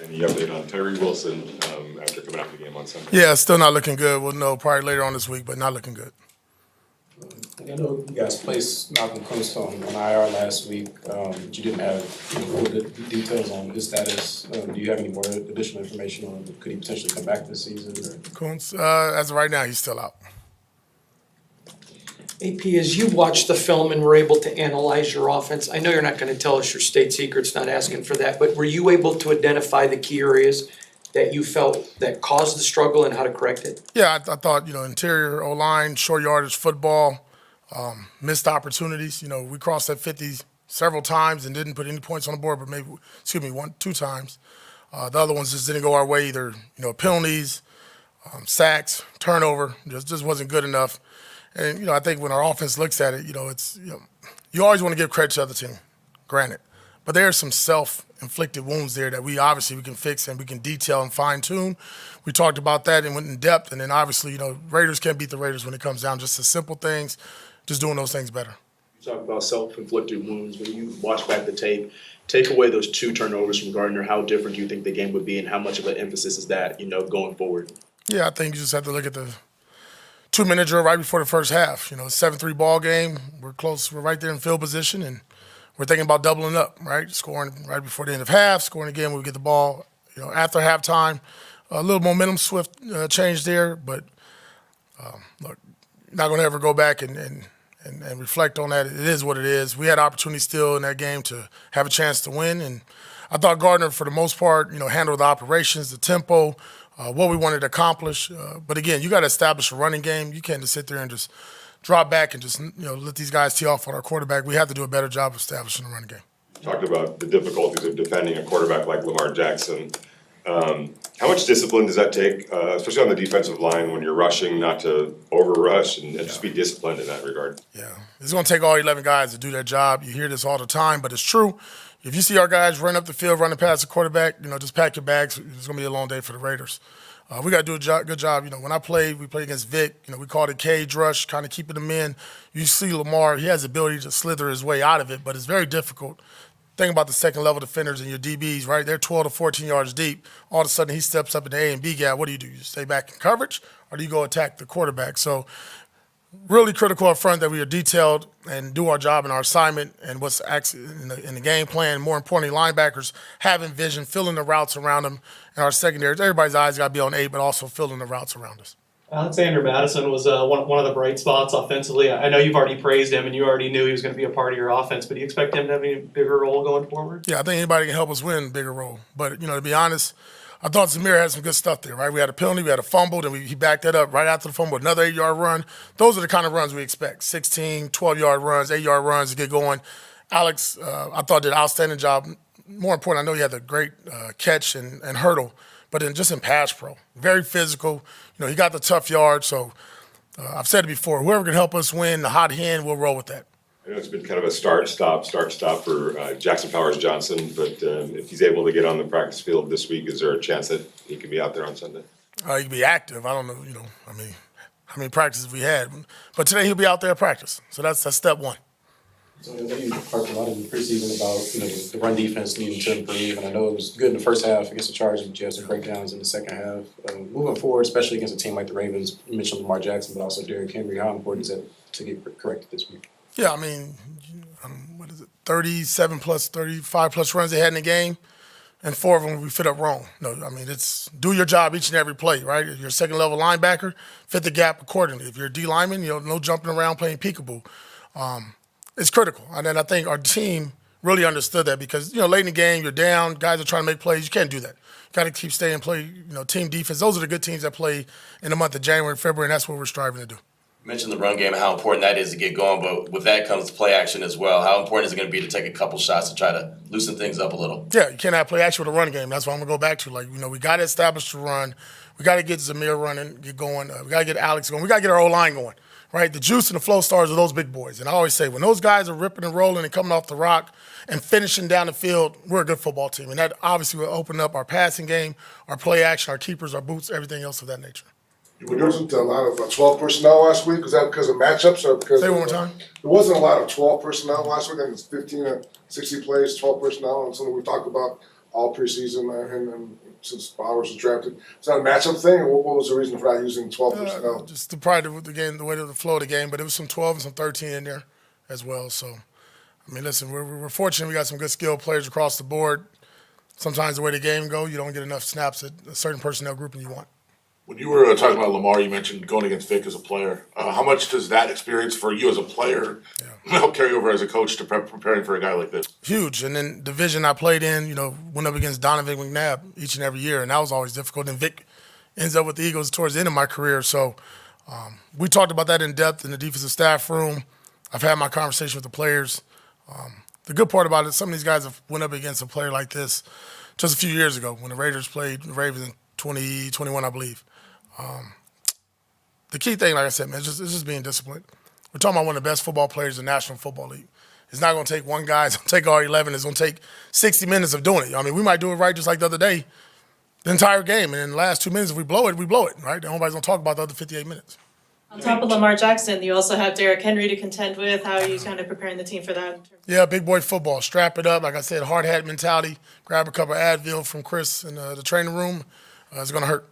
Any update on Tyree Wilson after coming out of the game on Sunday? Yeah, still not looking good. We'll know probably later on this week, but not looking good. I know you guys placed Malcolm Coast on IR last week. But you didn't have full details on his status. Do you have any more additional information on could he potentially come back this season? Coons, as of right now, he's still out. AP, as you watched the film and were able to analyze your offense, I know you're not gonna tell us your state secrets, not asking for that, but were you able to identify the key areas that you felt that caused the struggle and how to correct it? Yeah, I thought, interior O-line, short yardage football, missed opportunities. We crossed that 50 several times and didn't put any points on the board, but maybe, two times. The other ones just didn't go our way either, penalties, sacks, turnover, just wasn't good enough. And, I think when our offense looks at it, it's, you always want to give credit to the other team, granted. But there are some self-inflicted wounds there that we can fix and we can detail and fine-tune. We talked about that and went in depth. And then obviously, Raiders can't beat the Raiders when it comes down just to simple things, just doing those things better. You talk about self-inflicted wounds. When you watch back the tape, take away those 2 turnovers from Gardner, how different do you think the game would be and how much of an emphasis is that, going forward? Yeah, I think you just have to look at the 2-minute drill right before the first half. 7-3 ball game. We're close. We're right there in field position, and we're thinking about doubling up, right? Scoring right before the end of half, scoring again when we get the ball, after halftime. A little momentum swift change there, but look, not going to ever go back and reflect on that. It is what it is. We had opportunity still in that game to have a chance to win, and I thought Gardner, for the most part, handled the operations, the tempo, what we wanted to accomplish. But again, you got to establish a running game. You can't just sit there and just drop back and just let these guys tee off on our quarterback. We have to do a better job of establishing a running game. Talked about the difficulties of defending a quarterback like Lamar Jackson. How much discipline does that take, especially on the defensive line when you're rushing, not to over-rush and just be disciplined in that regard? Yeah, it's going to take all 11 guys to do their job. You hear this all the time, but it's true. If you see our guys run up the field, running past the quarterback, just pack your bags. It's going to be a long day for the Raiders. We got to do a good job. When I played, we played against Vic. We called it cage rush, kind of keeping them in. You see Lamar, he has the ability to slither his way out of it, but it's very difficult. Think about the second-level defenders and your DBs, right? They're 12 to 14 yards deep. All of a sudden, he steps up in the A and B gap. What do? You stay back in coverage, or do you go attack the quarterback? So really critical up front that we are detailed and do our job in our assignment and what's actually in the game plan. More importantly, linebackers having vision, filling the routes around them, and our secondaries. Everybody's eyes got to be on 8, but also filling the routes around us. Alexander Madison was one of the bright spots offensively. I know you've already praised him and you already knew he was going to be a part of your offense, but do you expect him to have a bigger role going forward? Yeah, I think anybody can help us win a bigger role. But, to be honest, I thought Zamir had some good stuff there, right? We had a penalty, we had a fumble, then he backed that up right after the fumble, another 8-yard run. Those are the kind of runs we expect, 16, 12-yard runs, 8-yard runs to get going. Alex, I thought did an outstanding job. More important, I know he had a great catch and hurdle, but just in pass pro, very physical. He got the tough yard. So I've said it before, whoever can help us win, the hot hand, we'll roll with that. I know it's been kind of a start-stop for Jackson Powers-Johnson, but if he's able to get on the practice field this week, is there a chance that he can be out there on Sunday? He can be active. I don't know, how many practices we had. But today he'll be out there at practice. So that's step one. So I know you talked a lot in the preseason about the run defense needing to improve, and I know it was good in the first half against the Chargers, but you had some breakdowns in the second half. Moving forward, especially against a team like the Ravens, you mentioned Lamar Jackson, but also Derrick Henry. How important is that to get corrected this week? Yeah, what is it, 37 plus, 35 plus runs they had in the game, and 4 of them we fit up wrong. No, it's do your job each and every play, right? If you're a second-level linebacker, fit the gap accordingly. If you're a D lineman, no jumping around playing peekaboo. It's critical. And then I think our team really understood that because, late in the game, you're down, guys are trying to make plays. You can't do that. You got to keep staying play, team defense. Those are the good teams that play in the month of January and February, and that's what we're striving to do. You mentioned the run game and how important that is to get going, but with that comes play action as well. How important is it going to be to take a couple shots to try to loosen things up a little? Yeah, you can't have play action with a run game. That's what I'm going to go back to. We got to establish the run. We got to get Zamir running, get going. We got to get Alex going. We got to get our O-line going. Right, the juice and the flow stars are those big boys. And I always say, when those guys are ripping and rolling and coming off the rock and finishing down the field, we're a good football team. And that obviously will open up our passing game, our play action, our keepers, our boots, everything else of that nature. There wasn't a lot of 12 personnel last week. Was that because of matchups or because? Say one more time. There wasn't a lot of 12 personnel last week. I think it's 15 or 60 plays, 12 personnel, and something we talked about all preseason, and since Bowers was drafted. Is that a matchup thing, or what was the reason for not using 12 personnel? Just the game, the way of the flow of the game, but it was some 12 and some 13 in there as well. So, I mean, listen, we're fortunate we got some good skilled players across the board. Sometimes the way the game go, you don't get enough snaps at a certain personnel group and you want. When you were talking about Lamar, you mentioned going against Vic as a player. How much does that experience for you as a player help carry over as a coach to preparing for a guy like this? Huge. And then the division I played in, went up against Donovan McNabb each and every year, and that was always difficult. And Vic ends up with the Eagles towards the end of my career. So we talked about that in depth in the defensive staff room. I've had my conversation with the players. The good part about it, some of these guys have went up against a player like this just a few years ago when the Raiders played the Ravens in 2021, I believe. The key thing, like I said, man, it's just being disciplined. We're talking about one of the best football players in the National Football League. It's not going to take one guy. It's going to take all 11. It's going to take 60 minutes of doing it. I mean, we might do it right just like the other day, the entire game. And in the last 2 minutes, if we blow it, right? Nobody's going to talk about the other 58 minutes. On top of Lamar Jackson, you also have Derrick Henry to contend with. How are you kind of preparing the team for that? Yeah, big boy football. Strap it up. Like I said, hard hat mentality. Grab a couple of Advil from Chris in the training room. It's going to hurt.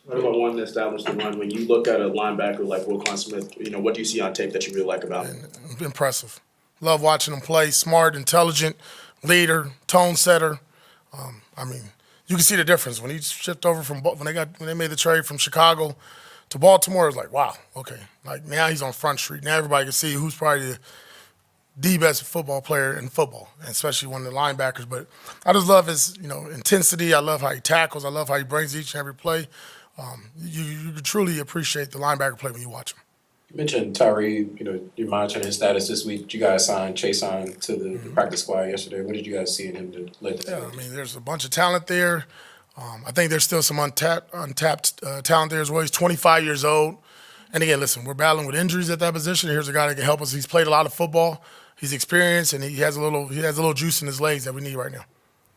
What about one that established the run? When you look at a linebacker like Roquan Smith, what do you see on tape that you really like about him? Impressive. Love watching him play. Smart, intelligent, leader, tone setter. I mean, you can see the difference when he shipped over from when they made the trade from Chicago to Baltimore. It was like, wow, okay. Like now he's on Front Street. Now everybody can see who's probably the best football player in football, and especially one of the linebackers. But I just love his intensity. I love how he tackles. I love how he brings each and every play. You truly appreciate the linebacker play when you watch him. You mentioned Tyree, you're monitoring his status this week. You guys Chase on to the practice squad yesterday. What did you guys see in him to let the I mean, there's a bunch of talent there. I think there's still some untapped talent there as well. He's 25 years old. And again, listen, we're battling with injuries at that position. Here's a guy that can help us. He's played a lot of football. He's experienced, and he has a little juice in his legs that we need right now.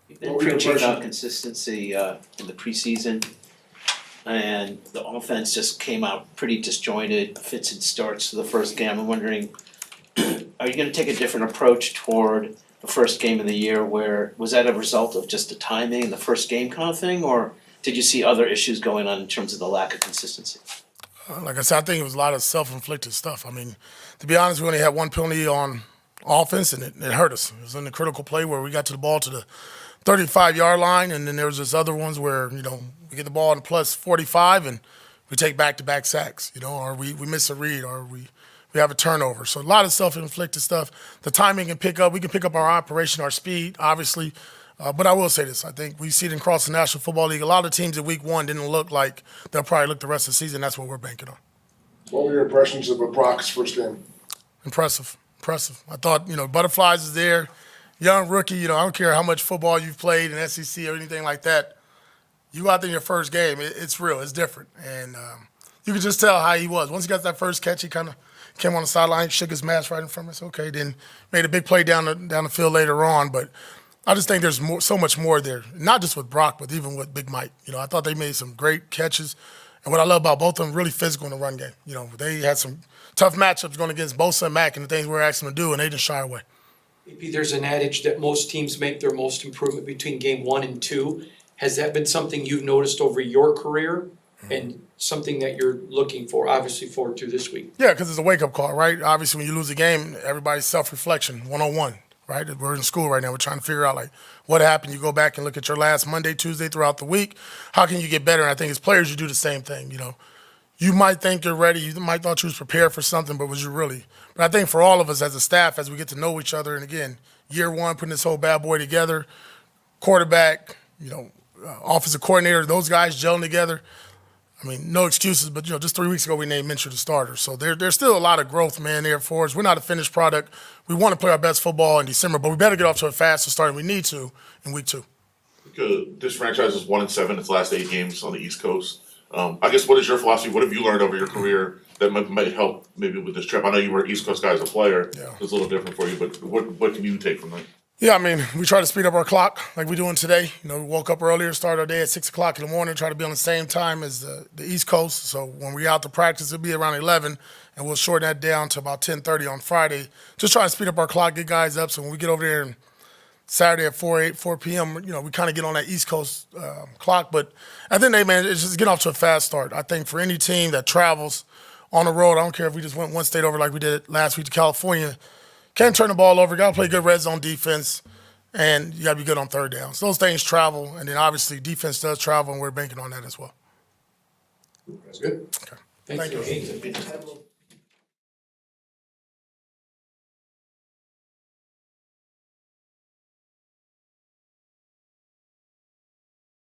You've been preaching about consistency in the preseason, and the offense just came out pretty disjointed, fits and starts to the first game. I'm wondering, are you going to take a different approach toward the first game of the year? Was that a result of just the timing and the first game kind of thing, or did you see other issues going on in terms of the lack of consistency? Like I said, I think it was a lot of self-inflicted stuff. I mean, to be honest, we only had one penalty on offense, and it hurt us. It was in the critical play where we got to the ball to the 35-yard line, and then there was just other ones where, we get the ball in plus 45 and we take back-to-back sacks, or we miss a read, or we have a turnover. So a lot of self-inflicted stuff. The timing can pick up. We can pick up our operation, our speed, obviously. But I will say this. I think we see it across the National Football League. A lot of teams at week one didn't look like they'll probably look the rest of the season. That's what we're banking on. What were your impressions of Brock's first game? Impressive. I thought, Butterflies is there. Young rookie, I don't care how much football you've played in SEC or anything like that. You go out there in your first game, it's real, it's different. And you could just tell how he was. Once he got that first catch, he kind of came on the sideline, shook his mask right in front of us. Okay, then made a big play down the field later on. But I just think there's so much more there, not just with Brock, but even with Big Mike. I thought they made some great catches. And what I love about both of them, really physical in the run game. They had some tough matchups going against Bosa and Mack and the things we were asking them to do, and they didn't shy away. Maybe there's an adage that most teams make their most improvement between game 1 and 2. Has that been something you've noticed over your career and something that you're looking for, obviously, forward to this week? Yeah, because it's a wake-up call, right? Obviously, when you lose a game, everybody's self-reflection, one-on-one, right? We're in school right now. We're trying to figure out, what happened. You go back and look at your last Monday, Tuesday throughout the week. How can you get better? And I think as players, you do the same thing, You might think you're ready. You might thought you was prepared for something, but was you really? But I think for all of us as a staff, as we get to know each other, and again, year one, putting this whole bad boy together, quarterback, offensive coordinator, those guys gelling together. I mean, no excuses, but just 3 weeks ago we named Minshew the starter. So there's still a lot of growth, man, there for us. We're not a finished product. We want to play our best football in December, but we better get off to a faster start, and we need to in week 2. This franchise is 1-7 its last 8 games on the East Coast. I guess what is your philosophy? What have you learned over your career that might help maybe with this trip? I know you were an East Coast guy as a player. Yeah. It's a little different for you, but what can you take from that? Yeah, I mean, we try to speed up our clock like we're doing today. We woke up earlier, started our day at 6 o'clock in the morning, try to be on the same time as the East Coast. So when we're out to practice, it'll be around 11, and we'll shorten that down to about 10:30 on Friday. Just trying to speed up our clock, get guys up, so when we get over there and Saturday at 4 p.m. You know, we kind of get on that East Coast clock. But at the end of the day, man, it's just get off to a fast start. I think for any team that travels on the road, I don't care if we just went one state over like we did last week to California, can't turn the ball over. Got to play good red zone defense, and you got to be good on third downs. Those things travel, and then obviously defense does travel, and we're banking on that as well. That's good. Thank you. you.